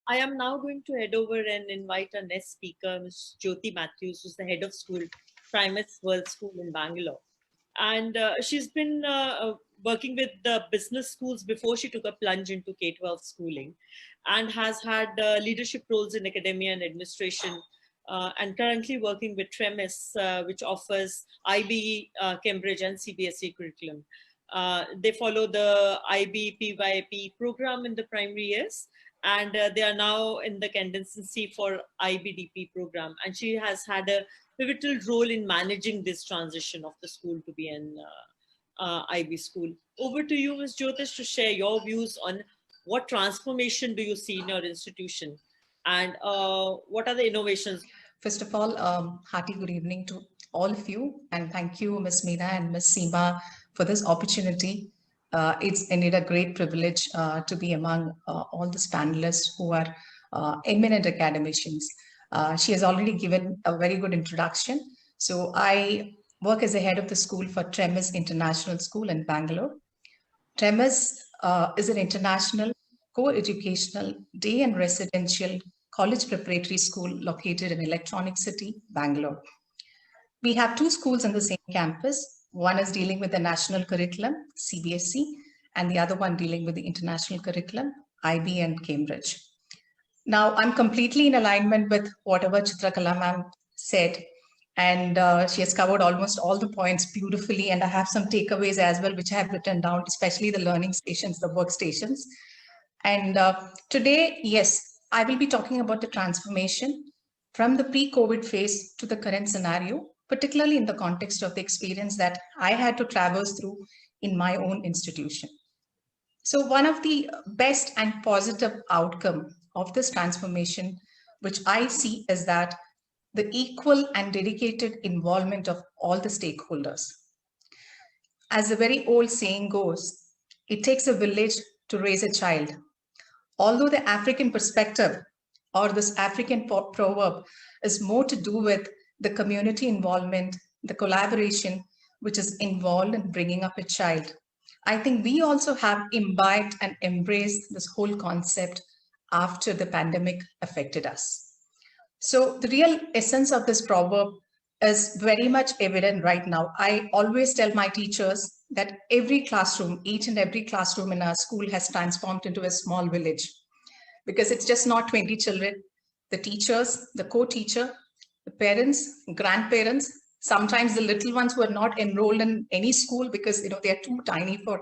I am now going to head over and invite our next speaker, Ms. Jyothis Mathew, who's the head of school, Treamis World School in Bangalore. And she's been working with the business schools before she took a plunge into K-12 schooling, and has had leadership roles in academia and administration, and currently working with Treamis, which offers IB, Cambridge and CBSE curriculum. They follow the IB PYP program in the primary years, and they are now in the candidacy for IBDP program. And she has had a pivotal role in managing this transition of the school to be an IB school. Over to you, Ms. Jyothis, to share your views on what transformation do you see in your institution, and what are the innovations? First of all, hearty good evening to all of you, and thank you, Ms. Meena and Ms. Seema, for this opportunity. It's indeed a great privilege to be among all these panelists who are eminent academicians. She has already given a very good introduction. So I work as the head of the school for Treamis International School in Bangalore. Treamis is an international co-educational day and residential college preparatory school located in Electronic City, Bangalore. We have two schools on the same campus. One is dealing with the national curriculum, CBSE, and the other one dealing with the international curriculum, IB and Cambridge. Now, I'm completely in alignment with whatever Chitrakala ma'am said, and she has covered almost all the points beautifully, and I have some takeaways as well, which I have written down, especially the learning stations, the workstations. And today, yes, I will be talking about the transformation from the pre-COVID phase to the current scenario, particularly in the context of the experience that I had to traverse through in my own institution. So one of the best and positive outcome of this transformation, which I see, is that the equal and dedicated involvement of all the stakeholders. As the very old saying goes, it takes a village to raise a child. Although the African perspective or this African proverb is more to do with the community involvement, the collaboration, which is involved in bringing up a child, I think we also have imbibed and embraced this whole concept after the pandemic affected us. So the real essence of this proverb is very much evident right now. I always tell my teachers that every classroom, each and every classroom in our school has transformed into a small village, because it's just not 20 children, the teachers, the co-teacher, the parents, grandparents, sometimes the little ones who are not enrolled in any school because they are too tiny for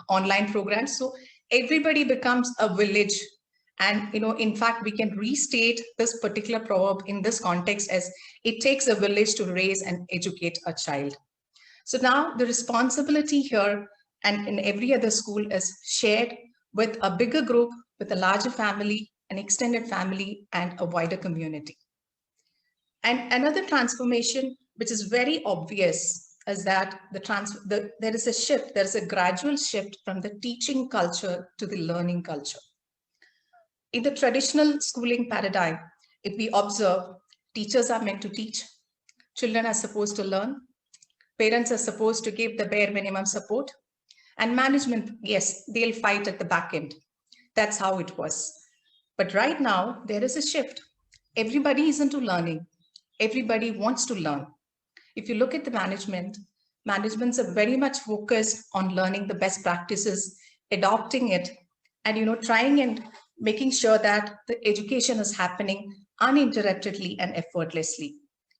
online programs. So everybody becomes a village. And in fact, we can restate this particular proverb in this context as it takes a village to raise and educate a child. So now the responsibility here and in every other school is shared with a bigger group, with a larger family, an extended family, and a wider community. And another transformation, which is very obvious, is that there is a shift, there is a gradual shift from the teaching culture to the learning culture. In the traditional schooling paradigm, if we observe, teachers are meant to teach, children are supposed to learn, parents are supposed to give the bare minimum support, and management, yes, they'll fight at the back end. That's how it was. But right now, there is a shift. Everybody is into learning. Everybody wants to learn. If you look at the managements are very much focused on learning the best practices, adopting it, and trying and making sure that the education is happening uninterruptedly and effortlessly.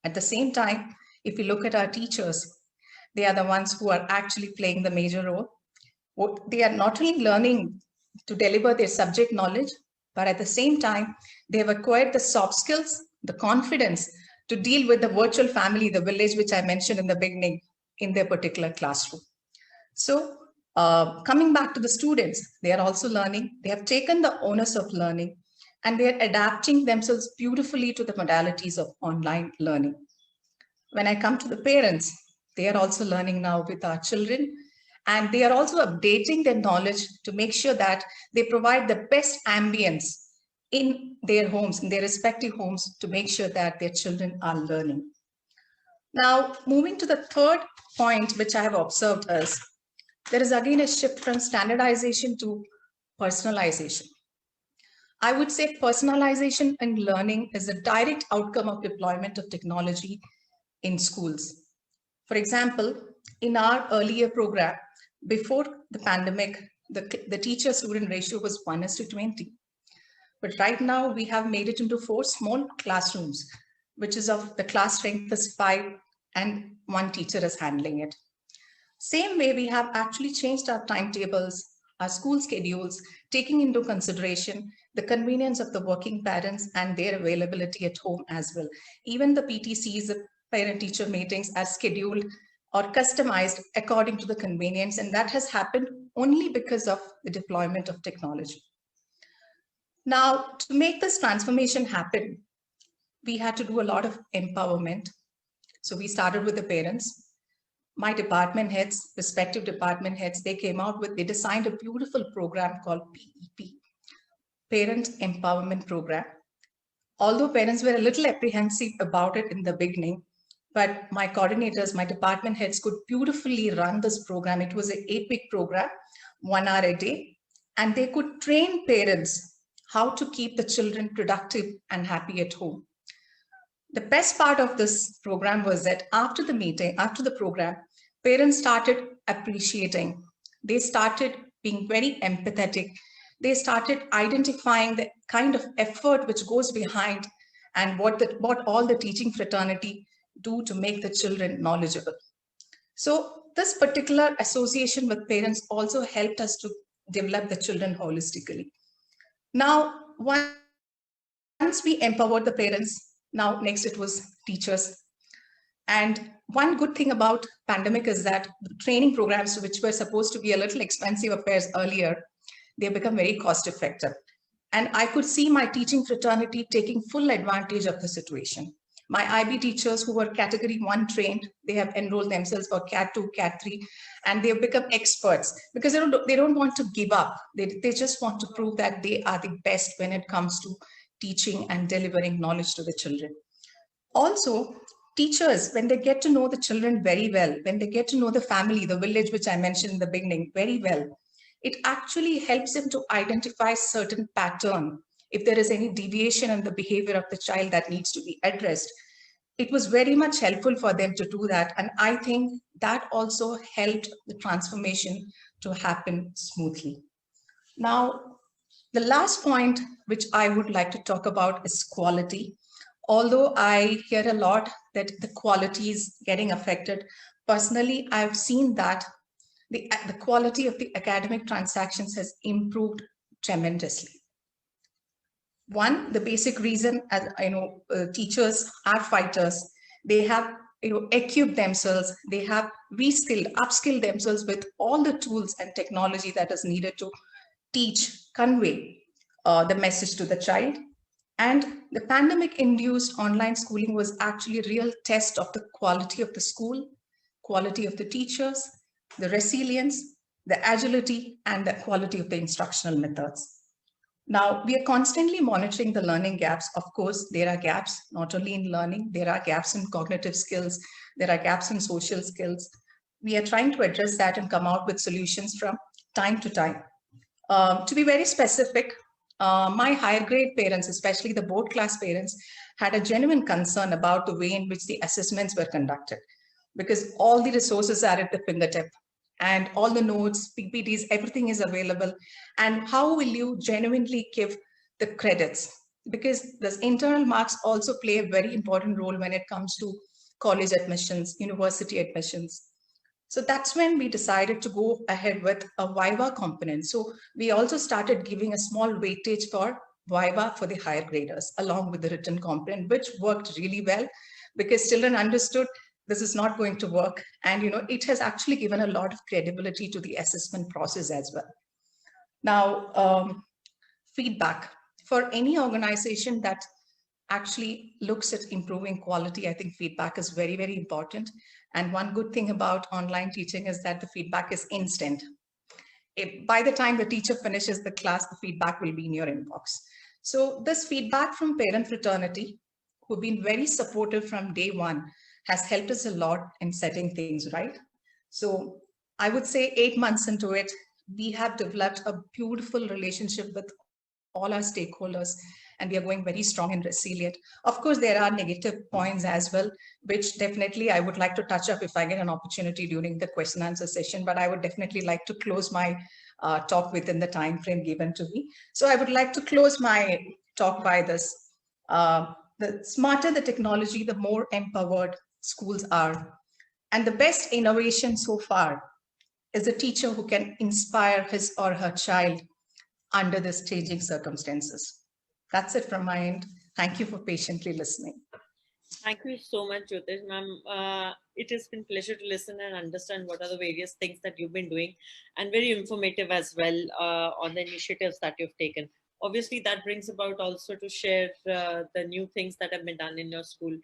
At the same time, if you look at our teachers, they are the ones who are actually playing the major role. They are not only learning to deliver their subject knowledge, but at the same time, they have acquired the soft skills, the confidence to deal with the virtual family, the village, which I mentioned in the beginning, in their particular classroom. So coming back to the students, they are also learning. They have taken the onus of learning, and they are adapting themselves beautifully to the modalities of online learning. When I come to the parents, they are also learning now with our children, and they are also updating their knowledge to make sure that they provide the best ambience in their homes, in their respective homes, to make sure that their children are learning. Now, moving to the third point, which I have observed is, there is again a shift from standardization to personalization. I would say personalization in learning is a direct outcome of deployment of technology in schools. For example, in our earlier program, before the pandemic, the teacher-student ratio was 1:20. But right now we have made it into 4 small classrooms, which is of the class strength is 5 and 1 teacher is handling it. Same way, we have actually changed our timetables, our school schedules, taking into consideration the convenience of the working parents and their availability at home as well. Even the PTCs, the parent-teacher meetings, are scheduled or customized according to the convenience, and that has happened only because of the deployment of technology. Now, to make this transformation happen, we had to do a lot of empowerment. So we started with the parents. My department heads, respective department heads, they designed a beautiful program called PEP, Parent Empowerment Program. Although parents were a little apprehensive about it in the beginning, but my coordinators, my department heads could beautifully run this program. It was an 8-week program, 1 hour a day, and they could train parents how to keep the children productive and happy at home. The best part of this program was that after the meeting, after the program, parents started appreciating. They started being very empathetic. They started identifying the kind of effort which goes behind and what all the teaching fraternity do to make the children knowledgeable. So this particular association with parents also helped us to develop the children holistically. Now, once we empowered the parents, now next it was teachers. And one good thing about pandemic is that the training programs, which were supposed to be a little expensive affairs earlier, they become very cost effective. And I could see my teaching fraternity taking full advantage of the situation. My IB teachers who were category 1 trained, they have enrolled themselves for CAT 2, CAT 3, and they have become experts because they don't want to give up. They just want to prove that they are the best when it comes to teaching and delivering knowledge to the children. Also, teachers, when they get to know the children very well, when they get to know the family, the village, which I mentioned in the beginning, very well, it actually helps them to identify certain pattern. If there is any deviation in the behavior of the child that needs to be addressed, it was very much helpful for them to do that. And I think that also helped the transformation to happen smoothly. Now, the last point which I would like to talk about is quality. Although I hear a lot that the quality is getting affected, personally, I've seen that the quality of the academic transactions has improved tremendously. One, the basic reason, as teachers are fighters. They have equipped themselves. They have reskilled, upskilled themselves with all the tools and technology that is needed to teach, convey the message to the child. And the pandemic-induced online schooling was actually a real test of the quality of the school, quality of the teachers, the resilience, the agility, and the quality of the instructional methods. Now, we are constantly monitoring the learning gaps. Of course, there are gaps not only in learning, there are gaps in cognitive skills, there are gaps in social skills. We are trying to address that and come out with solutions from time to time. To be very specific, my higher grade parents, especially the board class parents, had a genuine concern about the way in which the assessments were conducted, because all the resources are at the fingertip and all the notes, PPTs, everything is available. And how will you genuinely give the credits? Because the internal marks also play a very important role when it comes to college admissions, university admissions. So that's when we decided to go ahead with a Viva component. So we also started giving a small weightage for Viva for the higher graders, along with the written component, which worked really well because children understood this is not going to work. And it has actually given a lot of credibility to the assessment process as well. Now, feedback. For any organization that actually looks at improving quality, I think feedback is very, very important. And one good thing about online teaching is that the feedback is instant. By the time the teacher finishes the class, the feedback will be in your inbox. So this feedback from parent fraternity, who've been very supportive from day one, has helped us a lot in setting things right. So I would say 8 months into it, we have developed a beautiful relationship with all our stakeholders, and we are going very strong and resilient. Of course, there are negative points as well, which definitely I would like to touch up if I get an opportunity during the question answer session, but I would definitely like to close my talk within the time frame given to me. So I would like to close my talk by this. The smarter the technology, the more empowered schools are. And the best innovation so far is a teacher who can inspire his or her child under these changing circumstances. That's it from my end. Thank you for patiently listening. Thank you so much, Jyotish ma'am. It has been pleasure to listen and understand what are the various things that you've been doing, and very informative as well on the initiatives that you've taken. Obviously, that brings about also to share the new things that have been done in your school.